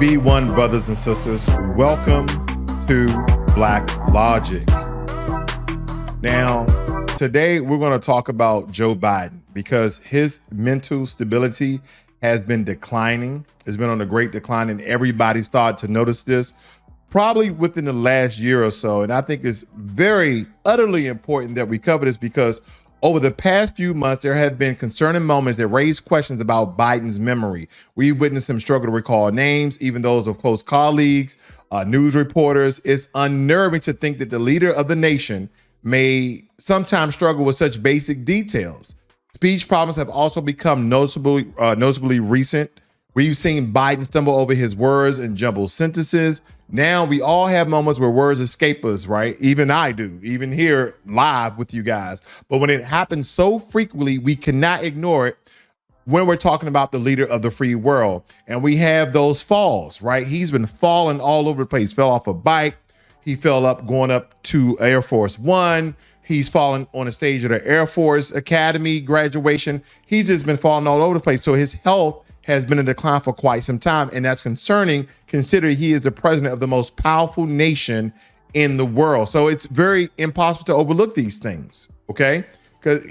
Be one, brothers and sisters. Welcome to Black Logic. Now, today we're going to talk about Joe Biden because his mental stability has been declining. It's been on a great decline, and everybody started to notice this probably within the last year or so. And I think it's very utterly important that we cover this because over the past few months, there have been concerning moments that raise questions about Biden's memory. We witnessed him struggle to recall names, even those of close colleagues, news reporters. It's unnerving to think that the leader of the nation may sometimes struggle with such basic details. Speech problems have also become noticeably recent. We've seen Biden stumble over his words and jumble sentences. Now we all have moments where words escape us, right? Even I do, even here live with you guys. But when it happens so frequently, we cannot ignore it when we're talking about the leader of the free world. And we have those falls, right? He's been falling all over the place. Fell off a bike. He fell up going up to Air Force One. He's fallen on the stage of the Air Force Academy graduation. He's just been falling all over the place. So his health has been in decline for quite some time. And that's concerning considering he is the president of the most powerful nation in the world. So it's very impossible to overlook these things, okay? Because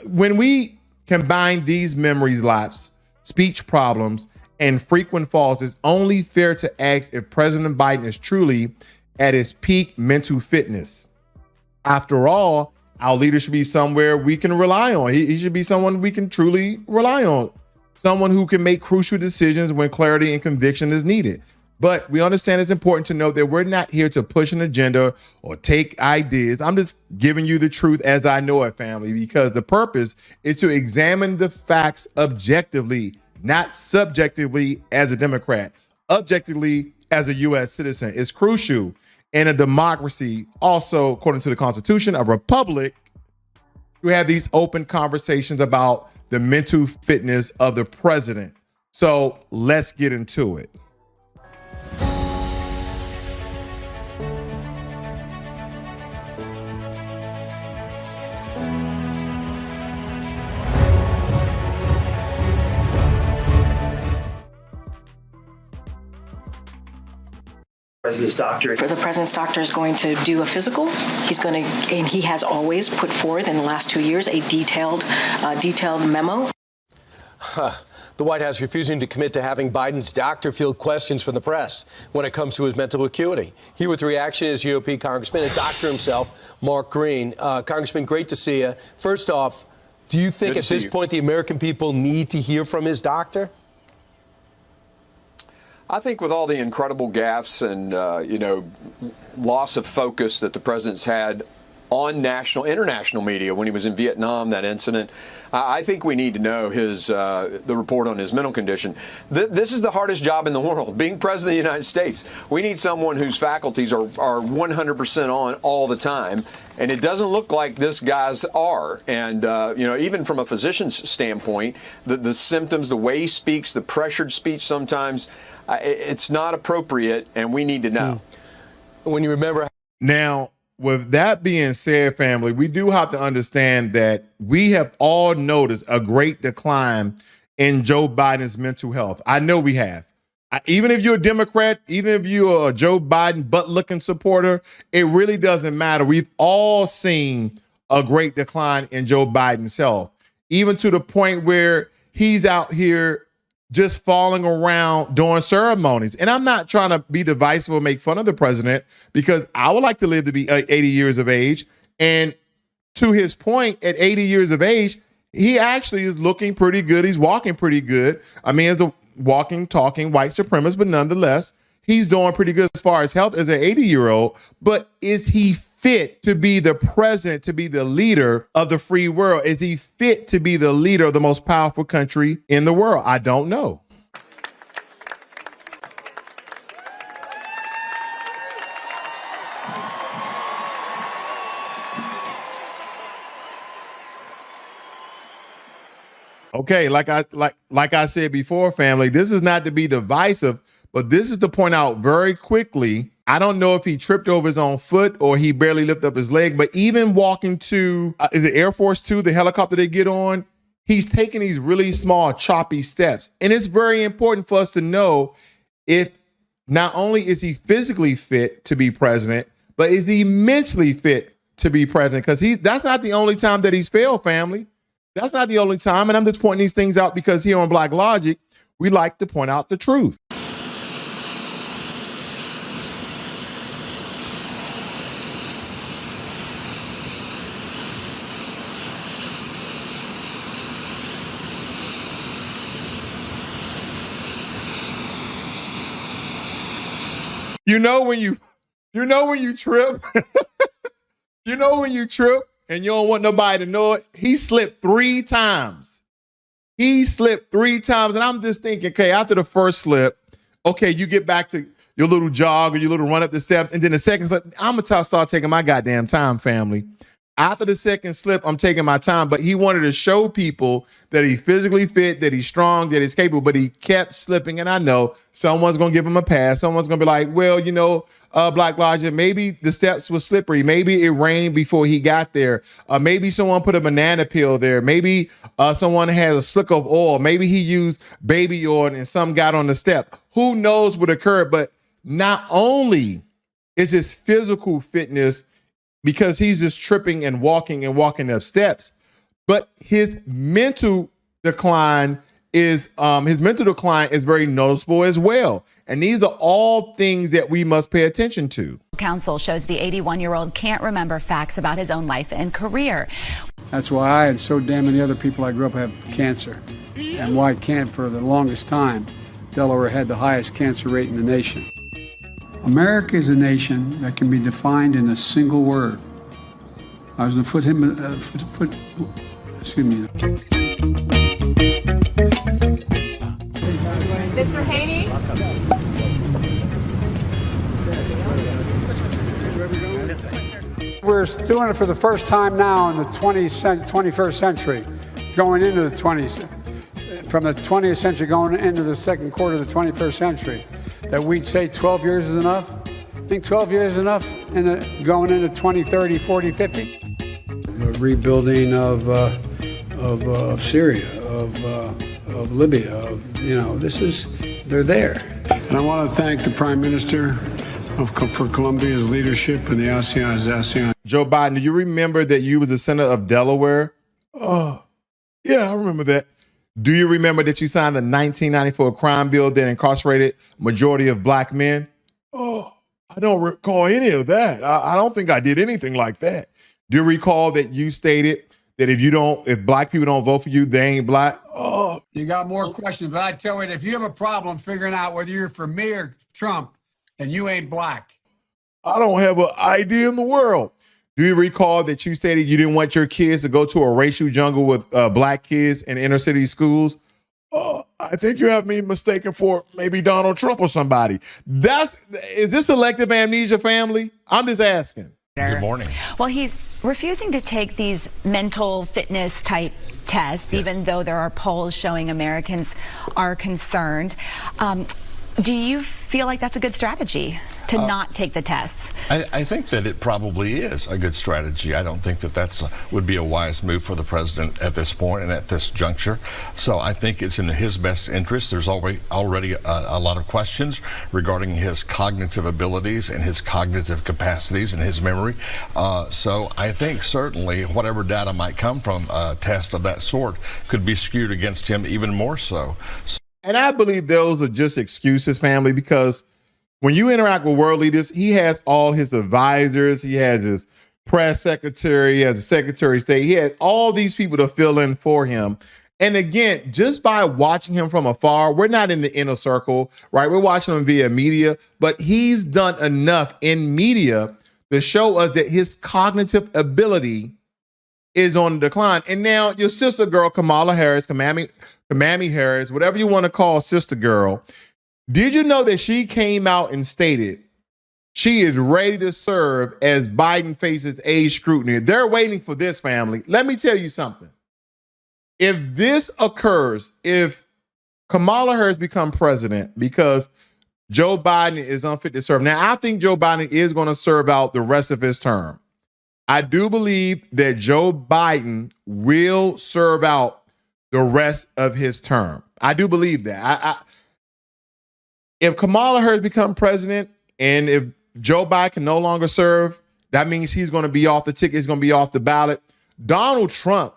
when we combine these memory lapse, speech problems, and frequent falls, it's only fair to ask if President Biden is truly at his peak mental fitness. After all, our leader should be somewhere we can rely on. He should be someone we can truly rely on. Someone who can make crucial decisions when clarity and conviction is needed. But we understand it's important to note that we're not here to push an agenda or take ideas. I'm just giving you the truth as I know it, family, because the purpose is to examine the facts objectively, not subjectively as a Democrat, objectively as a U.S. citizen. It's crucial in a democracy, also according to the Constitution, a republic, to have these open conversations about the mental fitness of the president. So let's get into it. The president's doctor is going to do a physical. He's going to, and he has always put forth in the last 2 years a detailed memo. The White House refusing to commit to having Biden's doctor field questions from the press when it comes to his mental acuity. Here with the reaction is GOP Congressman, a doctor himself, Mark Green. Congressman, great to see you. First off, do you think at this point the American people need to hear from his doctor? I think with all the incredible gaffes and, loss of focus that the president's had on international media when he was in Vietnam, that incident, I think we need to know the report on his mental condition. This is the hardest job in the world, being president of the United States. We need someone whose faculties are 100% on all the time. And it doesn't look like this guy's are. And, even from a physician's standpoint, the symptoms, the way he speaks, the pressured speech sometimes, it's not appropriate, and we need to know. When you remember. Now, with that being said, family, we do have to understand that we have all noticed a great decline in Joe Biden's mental health. I know we have. Even if you're a Democrat, even if you're a Joe Biden butt-looking supporter, it really doesn't matter. We've all seen a great decline in Joe Biden's health, even to the point where he's out here just falling around doing ceremonies. And I'm not trying to be divisive or make fun of the president because I would like to live to be 80 years of age. And to his point, at 80 years of age, he actually is looking pretty good. He's walking pretty good. I mean, as a walking, talking white supremacist, but nonetheless, he's doing pretty good as far as health as an 80-year-old. But is he fit to be the president, to be the leader of the free world? Is he fit to be the leader of the most powerful country in the world? I don't know. Okay, like I said before, family, this is not to be divisive, but this is to point out very quickly. I don't know if he tripped over his own foot or he barely lifted up his leg, but even walking to, is it Air Force Two, the helicopter they get on? He's taking these really small, choppy steps. And it's very important for us to know if not only is he physically fit to be president, but is he mentally fit to be president? Because that's not the only time that he's failed, family. That's not the only time. And I'm just pointing these things out because here on Black Logic, we like to point out the truth. You know when you trip, when you trip and you don't want nobody to know it. He slipped 3 times. And I'm just thinking, okay, after the first slip, okay, you get back to your little jog or your little run up the steps, and then the second slip, I'm gonna start taking my goddamn time, family. After the second slip, I'm taking my time, but he wanted to show people that he's physically fit, that he's strong, that he's capable, but he kept slipping. And I know someone's going to give him a pass. Someone's going to be like, well, Black Logic, maybe the steps were slippery. Maybe it rained before he got there. Maybe someone put a banana peel there. Maybe someone has a slick of oil. Maybe he used baby oil and some got on the step. Who knows what occurred? But not only is his physical fitness, because he's just tripping and walking up steps, but his mental decline is very noticeable as well. And these are all things that we must pay attention to. Counsel shows the 81-year-old can't remember facts about his own life and career. That's why I and so damn many other people I grew up have cancer, and why can't for the longest time Delaware had the highest cancer rate in the nation. America is a nation that can be defined in a single word. I was going to excuse me. Mr. Haney? We're doing it for the first time now in the 21st century, going into the 20s, from the 20th century going into the second quarter of the 21st century. That we'd say 12 years is enough? I think 12 years is enough going into 20, 30, 40, 50. The rebuilding of Syria, of Libya, they're there. And I want to thank the Prime Minister for Colombia's leadership in the ASEAN. Joe Biden, do you remember that you was a senator of Delaware? Oh, yeah, I remember that. Do you remember that you signed the 1994 crime bill that incarcerated majority of black men? Oh, I don't recall any of that. I don't think I did anything like that. Do you recall that you stated that if black people don't vote for you, they ain't black? Oh, you got more questions, but I tell you, if you have a problem figuring out whether you're for me or Trump, then you ain't black. I don't have an idea in the world. Do you recall that you stated you didn't want your kids to go to a racial jungle with black kids in inner city schools? Oh, I think you have me mistaken for maybe Donald Trump or somebody. Is this selective amnesia, family? I'm just asking. Good morning. Well, he's refusing to take these mental fitness type tests, yes, even though there are polls showing Americans are concerned. Do you feel like that's a good strategy to not take the tests? I think that it probably is a good strategy. I don't think that would be a wise move for the president at this point and at this juncture. So I think it's in his best interest. There's already a lot of questions regarding his cognitive abilities and his cognitive capacities and his memory. So I think certainly whatever data might come from a test of that sort could be skewed against him even more so. And I believe those are just excuses, family, because when you interact with world leaders, he has all his advisors, he has his press secretary, he has a secretary of state, he has all these people to fill in for him. And again, just by watching him from afar, we're not in the inner circle, right? We're watching him via media, but he's done enough in media to show us that his cognitive ability is on the decline. And now your sister girl, Kamala Harris, Kamami Harris, whatever you want to call sister girl, did you know that she came out and stated she is ready to serve as Biden faces age scrutiny? They're waiting for this, family. Let me tell you something. If this occurs, if Kamala Harris becomes president because Joe Biden is unfit to serve. Now, I think Joe Biden is going to serve out the rest of his term. I do believe that Joe Biden will serve out the rest of his term. I do believe that. If Kamala Harris become president and if Joe Biden can no longer serve, that means he's going to be off the ticket. He's going to be off the ballot. Donald Trump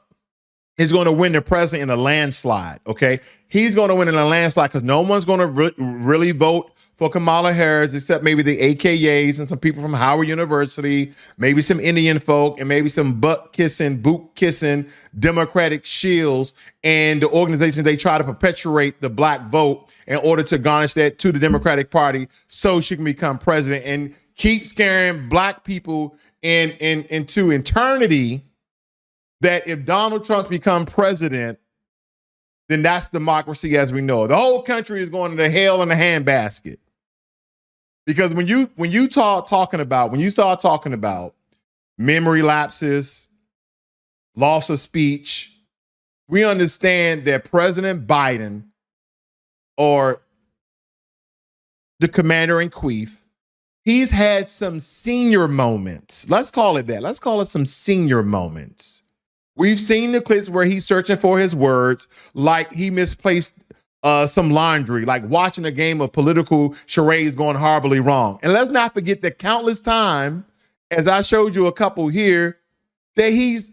is going to win the president in a landslide, okay? He's going to win in a landslide because no one's going to really vote for Kamala Harris except maybe the AKAs and some people from Howard University, maybe some Indian folk, and maybe some butt-kissing, boot-kissing Democratic shills and the organizations they try to perpetuate the black vote in order to garnish that to the Democratic Party so she can become president and keep scaring black people into eternity that if Donald Trump's become president, then that's democracy as we know it. The whole country is going to hell in a handbasket. Because when you start talking about memory lapses, loss of speech, we understand that President Biden, or the commander-in-chief, he's had some senior moments. Let's call it that. Let's call it some senior moments. We've seen the clips where he's searching for his words, like he misplaced some laundry, like watching a game of political charades going horribly wrong. And let's not forget the countless time, as I showed you a couple here, that he's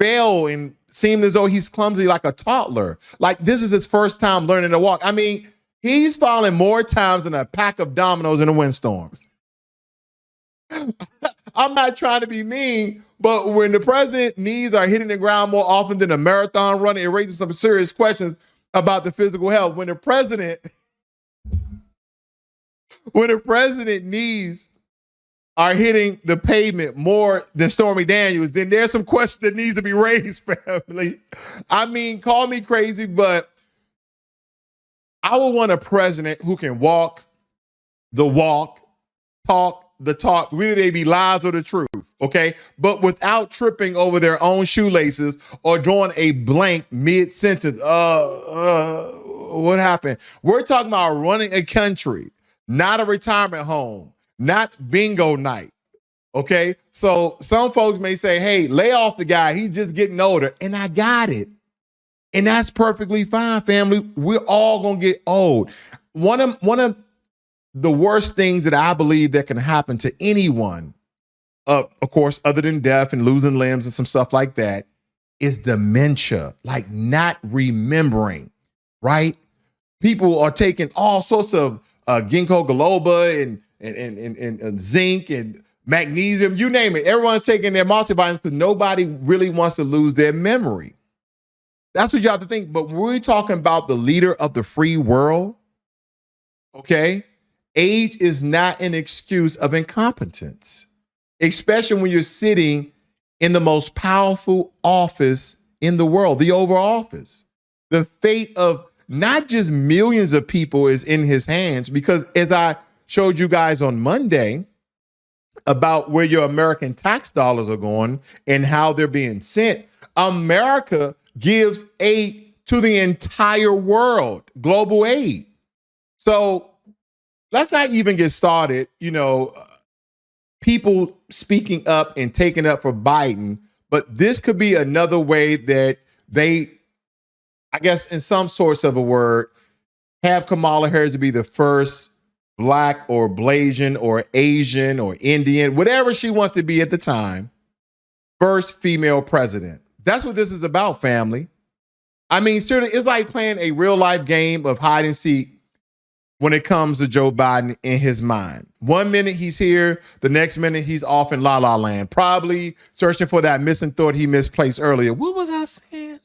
failed and seemed as though he's clumsy like a toddler. Like this is his first time learning to walk. I mean, he's fallen more times than a pack of dominoes in a windstorm. I'm not trying to be mean, but when the president's knees are hitting the ground more often than a marathon runner, it raises some serious questions about the physical health. When the president knees are hitting the pavement more than Stormy Daniels, then there's some questions that needs to be raised, family. I mean, call me crazy, but I would want a president who can walk the walk, talk the talk, whether they be lies or the truth, okay? But without tripping over their own shoelaces or drawing a blank mid-sentence. What happened? We're talking about running a country, not a retirement home, not bingo night, okay? So some folks may say, hey, lay off the guy. He's just getting older. And I got it. And that's perfectly fine, family. We're all going to get old. One of the worst things that I believe that can happen to anyone, of course, other than death and losing limbs and some stuff like that, is dementia, like not remembering, right? People are taking all sorts of ginkgo biloba and zinc and magnesium, you name it. Everyone's taking their multivitamins because nobody really wants to lose their memory. That's what you have to think. But when we're talking about the leader of the free world, okay, age is not an excuse of incompetence, especially when you're sitting in the most powerful office in the world, the Oval Office. The fate of not just millions of people is in his hands, because as I showed you guys on Monday about where your American tax dollars are going and how they're being sent, America gives aid to the entire world, global aid. So let's not even get started, people speaking up and taking up for Biden, but this could be another way that they, I guess in some sorts of a word, have Kamala Harris to be the first Black or Blasian or Asian or Indian, whatever she wants to be at the time, first female president. That's what this is about, family. I mean, certainly it's like playing a real life game of hide and seek when it comes to Joe Biden in his mind. 1 minute he's here, the next minute he's off in La La Land, probably searching for that missing thought he misplaced earlier. What was I saying?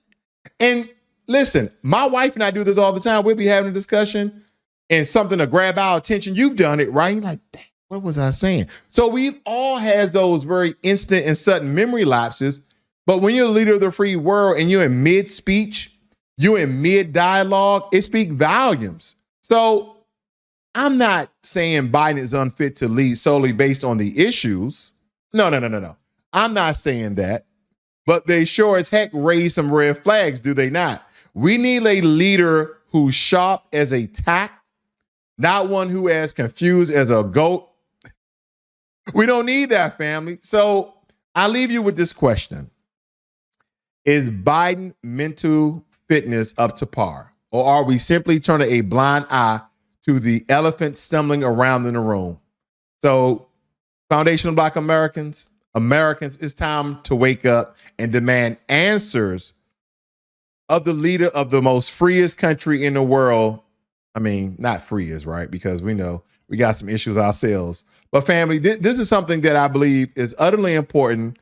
And listen, my wife and I do this all the time. We'll be having a discussion and something to grab our attention. You've done it, right? Like, dang, what was I saying? So we've all had those very instant and sudden memory lapses. But when you're the leader of the free world and you're in mid-speech, you're in mid-dialogue, it speaks volumes. So I'm not saying Biden is unfit to lead solely based on the issues. No. I'm not saying that. But they sure as heck raise some red flags, do they not? We need a leader who's sharp as a tack, not one who as confused as a goat. We don't need that, family. So I leave you with this question. Is Biden mental fitness up to par? Or are we simply turning a blind eye to the elephant stumbling around in the room. So, Foundation of Black Americans, it's time to wake up and demand answers of the leader of the most freest country in the world. I mean, not freest, right? Because we know we got some issues ourselves. But family, this is something that I believe is utterly important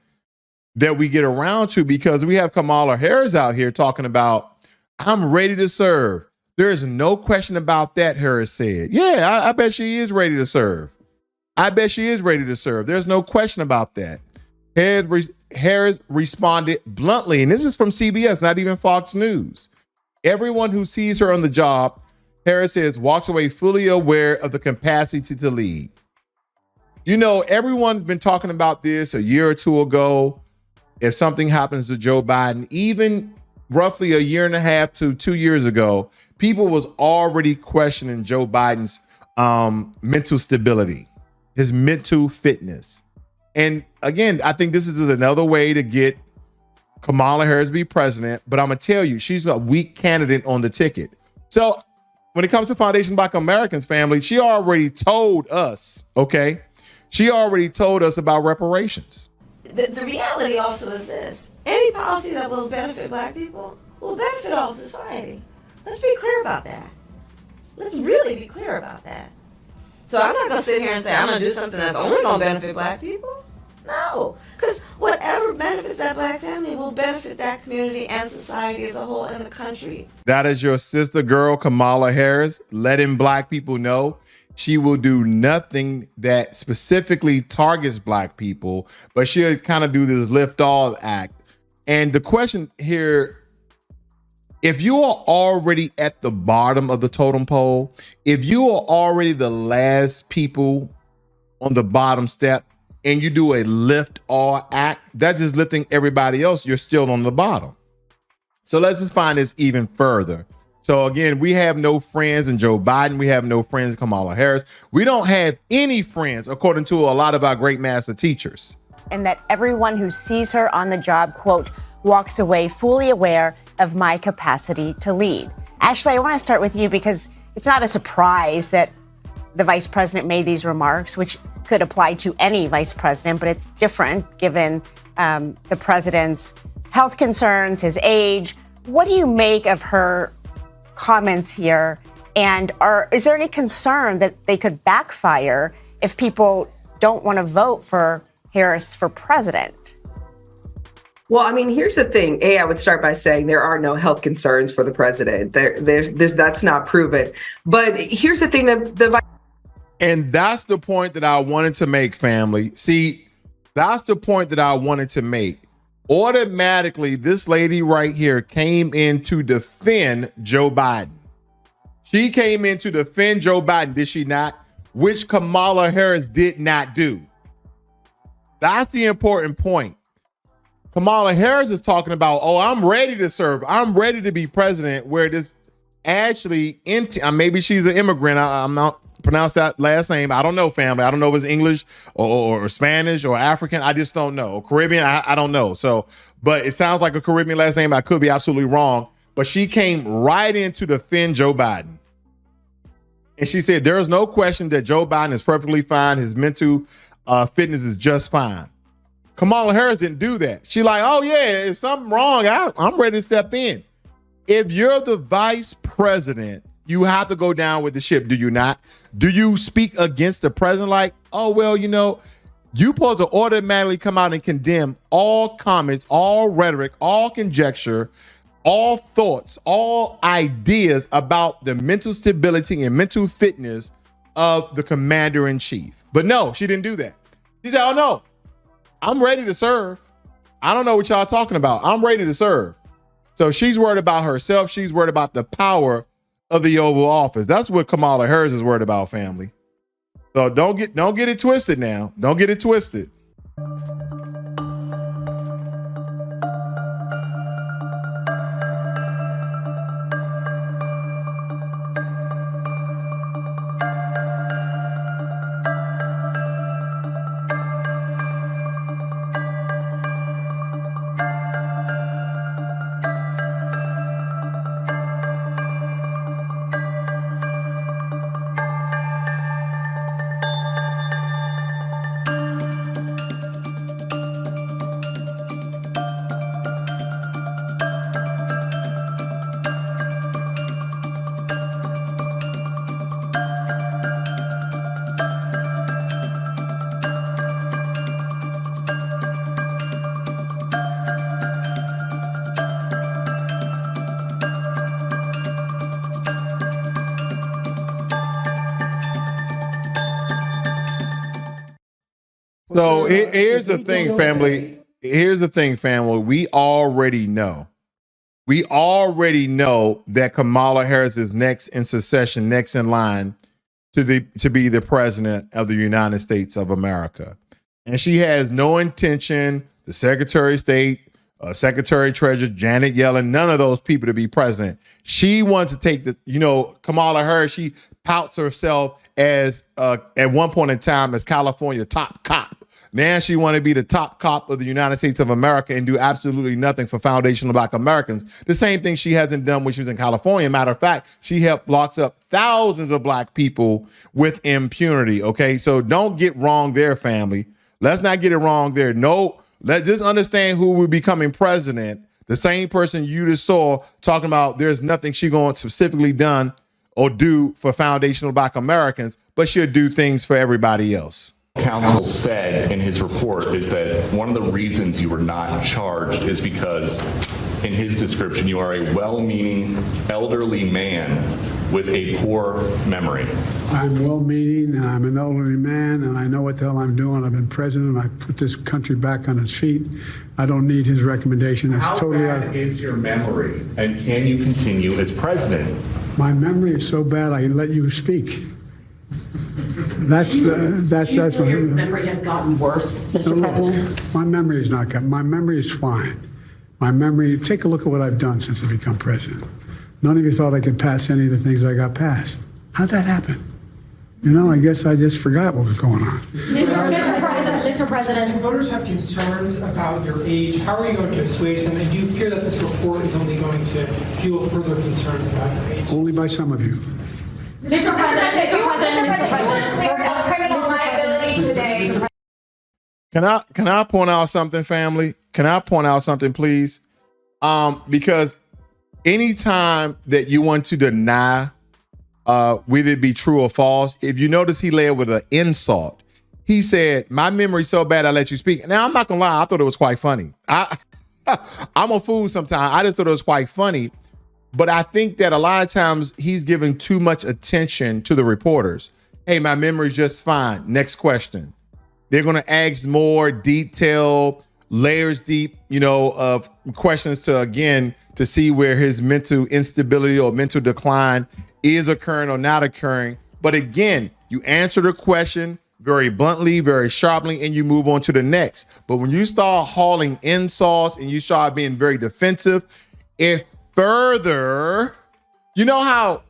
that we get around to, because we have Kamala Harris out here talking about, I'm ready to serve. There is no question about that, Harris said. Yeah, I bet she is ready to serve. I bet she is ready to serve. There's no question about that. Harris responded bluntly, and this is from CBS, not even Fox News. Everyone who sees her on the job, Harris says, walks away fully aware of the capacity to lead. You know, everyone's been talking about this a year or two ago. If something happens to Joe Biden, even roughly a year and a half to 2 years ago, people was already questioning Joe Biden's mental stability, his mental fitness. And again, I think this is another way to get Kamala Harris to be president. But I'm going to tell you, she's a weak candidate on the ticket. So when it comes to Foundation Black Americans, family, she already told us, okay? She already told us about reparations. The reality also is this. Any policy that will benefit Black people will benefit all of society. Let's be clear about that. Let's really be clear about that. So I'm not going to sit here and say I'm going to do something that's only going to benefit Black people. No, because whatever benefits that Black family will benefit that community and society as a whole in the country. That is your sister girl, Kamala Harris, letting Black people know she will do nothing that specifically targets Black people, but she'll kind of do this lift all act. And the question here, if you are already at the bottom of the totem pole, if you are already the last people on the bottom step, and you do a lift all act, that's just lifting everybody else. You're still on the bottom. So let's just find this even further. So again, we have no friends in Joe Biden. We have no friends in Kamala Harris. We don't have any friends, according to a lot of our great master teachers. And that everyone who sees her on the job, quote, walks away fully aware of my capacity to lead. Ashley, I want to start with you because it's not a surprise that the vice president made these remarks, which could apply to any vice president, but it's different given the president's health concerns, his age. What do you make of her comments here? And is there any concern that they could backfire if people don't want to vote for Harris for president? Well, I mean, here's the thing. I would start by saying there are no health concerns for the president. That's not proven. But here's the thing that and that's the point that I wanted to make, family. See, that's the point that I wanted to make. Automatically, this lady right here came in to defend Joe Biden. She came in to defend Joe Biden, did she not? Which Kamala Harris did not do. That's the important point. Kamala Harris is talking about, oh, I'm ready to serve. I'm ready to be president, where this actually, maybe she's an immigrant. I'm not pronounce that last name. I don't know, family. I don't know if it's English or Spanish or African. I just don't know. Or Caribbean. I don't know. So, but it sounds like a Caribbean last name. I could be absolutely wrong. But she came right in to defend Joe Biden. And she said, there is no question that Joe Biden is perfectly fine. His mental fitness is just fine. Kamala Harris didn't do that. She like, oh yeah, if something wrong, I'm ready to step in. If you're the vice president, you have to go down with the ship, do you not? Do you speak against the president like, oh, well, you know, you're supposed to automatically come out and condemn all comments, all rhetoric, all conjecture, all thoughts, all ideas about the mental stability and mental fitness of the commander-in-chief. But no, she didn't do that. She said, oh, no, I'm ready to serve. I don't know what y'all talking about. I'm ready to serve. So she's worried about herself. She's worried about the power of the Oval Office. That's what Kamala Harris is worried about, family. So don't get it twisted now. Don't get it twisted. So here's the thing, family. Here's the thing, family. We already know that Kamala Harris is next in succession, next in line to be the president of the United States of America. And she has no intention, the Secretary of State, Secretary Treasurer, Janet Yellen, none of those people to be president. She wants to take Kamala Harris, she pouts herself as, at one point in time, as California top cop. Now she want to be the top cop of the United States of America and do absolutely nothing for foundational Black Americans. The same thing she hasn't done when she was in California. Matter of fact, she helped lock up thousands of Black people with impunity. Okay, so don't get wrong there, family. Let's not get it wrong there. No, let's just understand who will be becoming president. The same person you just saw talking about there's nothing she going to specifically done or do for foundational Black Americans, but she'll do things for everybody else. Counsel said in his report is that one of the reasons you were not charged is because, in his description, you are a well-meaning elderly man with a poor memory. I'm well-meaning, and I'm an elderly man, and I know what the hell I'm doing. I've been president. I put this country back on its feet. I don't need his recommendation. It's How totally bad is your memory, and can you continue as president? My memory is so bad, I let you speak. That's your memory has gotten worse, Mr. President? My memory is not good. My memory is fine. My memory, take a look at what I've done since I become president. None of you thought I could pass any of the things I got passed. How'd that happen? I guess I just forgot what was going on. Mr. President. Voters have concerns about your age. How are you going to assuage them? And do you fear that this report is only going to fuel further concerns about your age? Only by some of you. Mr. President, criminal liability today. Can I point out something, family? Can I point out something, please? Because anytime that you want to deny whether it be true or false, if you notice he led with an insult. He said, my memory's so bad I let you speak. Now, I'm not gonna lie, I thought it was quite funny. I'm a fool sometimes. I just thought it was quite funny. But I think that a lot of times he's giving too much attention to the reporters. Hey, my memory's just fine. Next question. They're going to ask more detailed, layers deep, of questions to see where his mental instability or mental decline is occurring or not occurring. But again, you answer the question very bluntly, very sharply, and you move on to the next. But when you start hauling insults and you start being very defensive, if further, you know how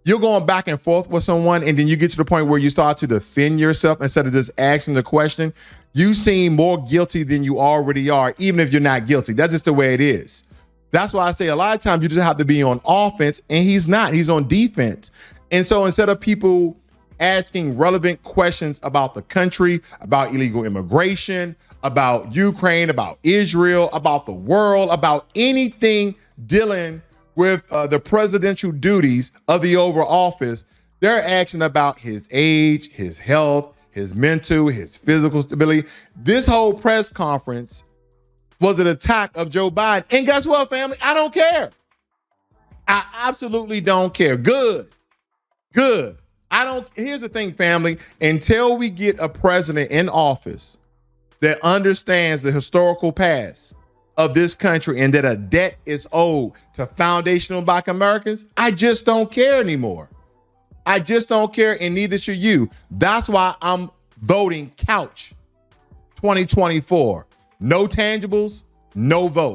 you're going back and forth with someone and then you get to the point where you start to defend yourself instead of just asking the question, you seem more guilty than you already are, even if you're not guilty. That's just the way it is. That's why I say a lot of times you just have to be on offense, and he's not. He's on defense. And so instead of people asking relevant questions about the country, about illegal immigration, about Ukraine, about Israel, about the world, about anything dealing with the presidential duties of the Oval Office, they're asking about his age, his health, his mental, his physical stability. This whole press conference was an attack of Joe Biden. And guess what, family? I don't care. I absolutely don't care. Good. Here's the thing, family. Until we get a president in office that understands the historical past of this country and that a debt is owed to foundational Black Americans, I just don't care anymore. I just don't care, and neither should you. That's why I'm voting couch 2024. No tangibles, no vote.